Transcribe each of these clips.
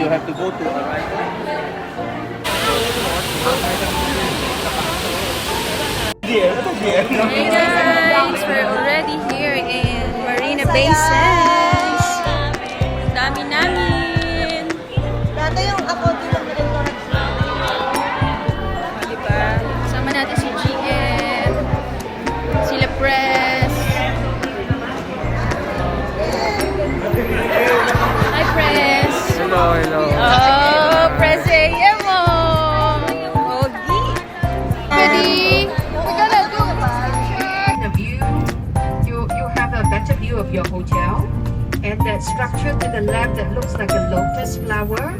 you have to go to a right. Hey guys, we're already here in Marina Bay Sands. Dami namin. Dati yung ako dito na rin Diba? Sama natin si GM, sila Press. Hi Press. Hello, hello. Oh, Press AM mo. Ogi. Ready? The view, you have a better view of your hotel. And that structure to the left that looks like a lotus flower,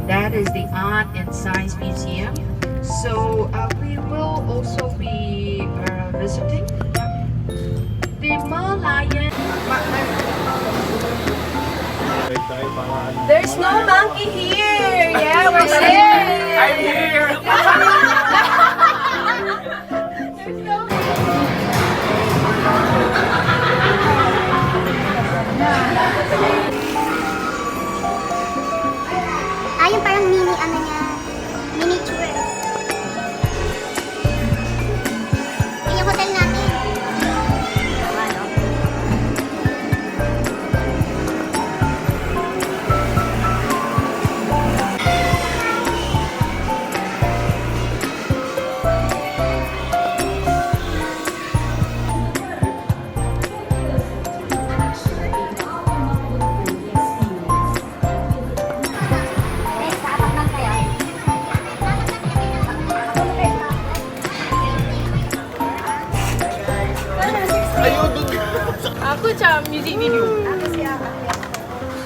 that is the Art and Science Museum. So we will also be visiting the Merlion. There's no monkey here! Yeah, we're safe! I'm here! Ah, yung parang mini ano niya. Miniature. Yan yung hotel natin. Ano? Aku macam music video.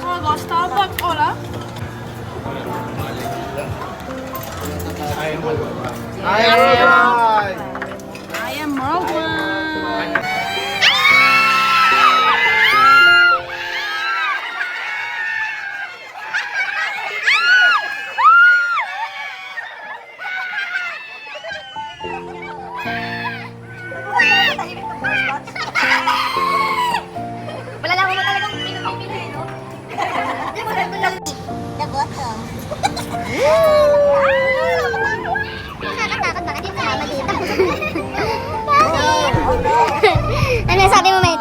Oh, got Starbucks all lah. I am Marwan. Malalaman mo talagang pinumipili, no? The bottom. Nakakatakot, bakit yung kasama dito? Ano sabi mo, mate?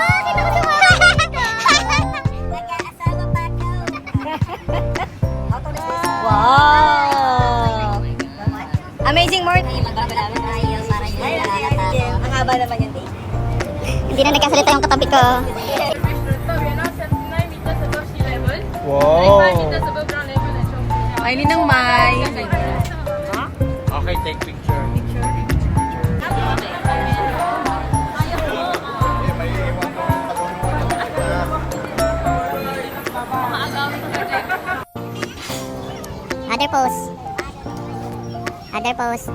Nag-aasawa pa Wow! Amazing, Morty! Ang haba naman yung day. Hindi na nagkasalita yung katabi ko. We are now 79 meters above sea level. Wow! 5 meters above ground level. Ay, Ninang Mai. Okay, take picture. Other pose. Other pose.